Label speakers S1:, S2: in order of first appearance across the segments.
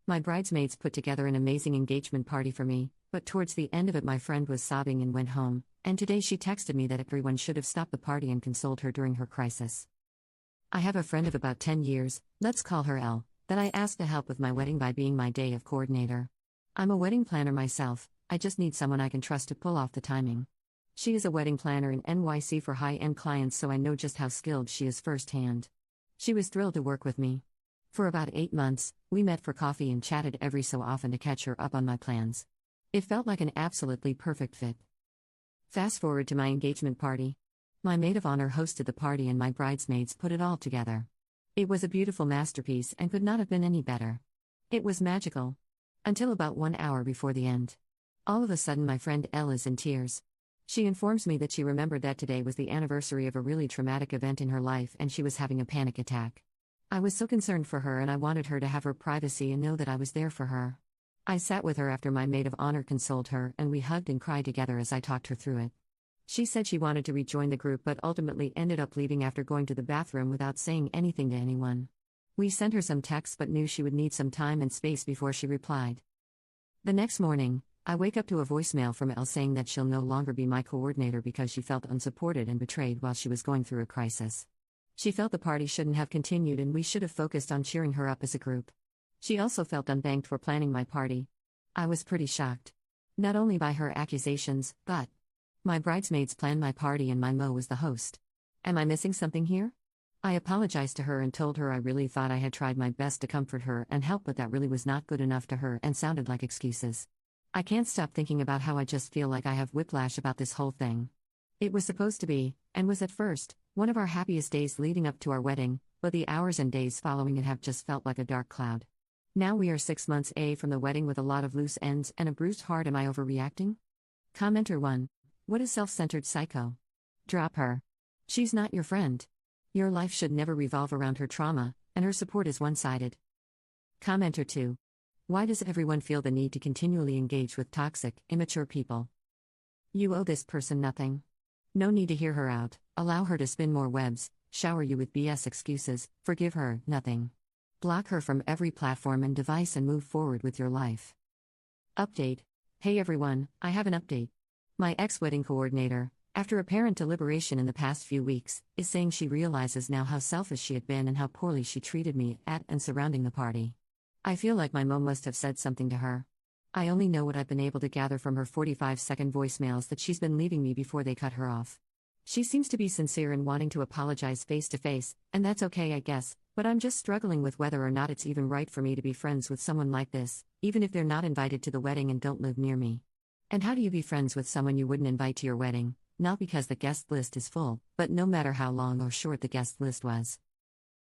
S1: My bridesmaids put together an amazing engagement party for me, but towards the end of it, my friend was sobbing and went home, and today she texted me that everyone should have stopped the party and consoled her during her crisis. I have a friend of about 10 years, let's call her L, that I asked to help with my wedding by being my day of coordinator. I'm a wedding planner myself, I just need someone I can trust to pull off the timing. She is a wedding planner in NYC for high-end clients, so I know just how skilled she is firsthand. She was thrilled to work with me. For about 8 months, we met for coffee and chatted every so often to catch her up on my plans. It felt like an absolutely perfect fit. Fast forward to my engagement party. My maid of honor hosted the party and my bridesmaids put it all together. It was a beautiful masterpiece and could not have been any better. It was magical. Until about 1 hour before the end. All of a sudden my friend Elle is in tears. She informs me that she remembered that today was the anniversary of a really traumatic event in her life and she was having a panic attack. I was so concerned for her and I wanted her to have her privacy and know that I was there for her. I sat with her after my maid of honor consoled her and we hugged and cried together as I talked her through it. She said she wanted to rejoin the group but ultimately ended up leaving after going to the bathroom without saying anything to anyone. We sent her some texts but knew she would need some time and space before she replied. The next morning, I wake up to a voicemail from Elle saying that she'll no longer be my coordinator because she felt unsupported and betrayed while she was going through a crisis. She felt the party shouldn't have continued and we should have focused on cheering her up as a group. She also felt unthanked for planning my party. I was pretty shocked. Not only by her accusations, but my bridesmaids planned my party and my Mo was the host. Am I missing something here? I apologized to her and told her I really thought I had tried my best to comfort her and help, but that really was not good enough to her and sounded like excuses. I can't stop thinking about how I just feel like I have whiplash about this whole thing. It was supposed to be, and was at first, one of our happiest days leading up to our wedding, but the hours and days following it have just felt like a dark cloud. Now we are 6 months from the wedding with a lot of loose ends and a bruised heart. Am I overreacting? Commenter 1. What a self-centered psycho. Drop her. She's not your friend. Your life should never revolve around her trauma, and her support is one-sided. Commenter 2. Why does everyone feel the need to continually engage with toxic, immature people? You owe this person nothing. No need to hear her out, allow her to spin more webs, shower you with BS excuses, forgive her, nothing. Block her from every platform and device and move forward with your life. Update. Hey everyone, I have an update. My ex-wedding coordinator, after apparent deliberation in the past few weeks, is saying she realizes now how selfish she had been and how poorly she treated me at and surrounding the party. I feel like my mom must have said something to her. I only know what I've been able to gather from her 45-second voicemails that she's been leaving me before they cut her off. She seems to be sincere in wanting to apologize face to face, and that's okay I guess, but I'm just struggling with whether or not it's even right for me to be friends with someone like this, even if they're not invited to the wedding and don't live near me. And how do you be friends with someone you wouldn't invite to your wedding, not because the guest list is full, but no matter how long or short the guest list was?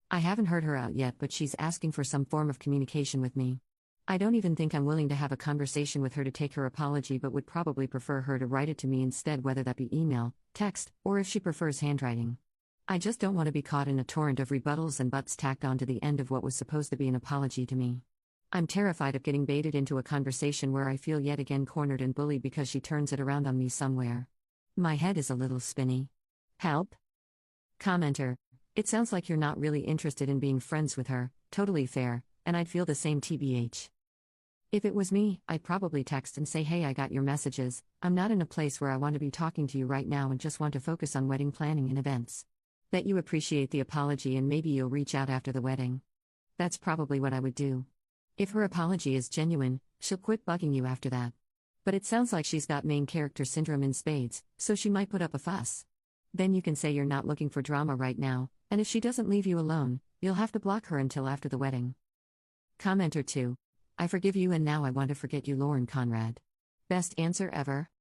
S1: I haven't heard her out yet, but she's asking for some form of communication with me. I don't even think I'm willing to have a conversation with her to take her apology, but would probably prefer her to write it to me instead, whether that be email, text, or if she prefers handwriting. I just don't want to be caught in a torrent of rebuttals and buts tacked on to the end of what was supposed to be an apology to me. I'm terrified of getting baited into a conversation where I feel yet again cornered and bullied because she turns it around on me somewhere. My head is a little spinny. Help? Commenter. It sounds like you're not really interested in being friends with her, totally fair, and I'd feel the same TBH. If it was me, I'd probably text and say, hey, I got your messages, I'm not in a place where I want to be talking to you right now and just want to focus on wedding planning and events. Bet you appreciate the apology and maybe you'll reach out after the wedding. That's probably what I would do. If her apology is genuine, she'll quit bugging you after that. But it sounds like she's got main character syndrome in spades, so she might put up a fuss. Then you can say you're not looking for drama right now, and if she doesn't leave you alone, you'll have to block her until after the wedding. Commenter 2. I forgive you and now I want to forget you, Lauren Conrad. Best answer ever.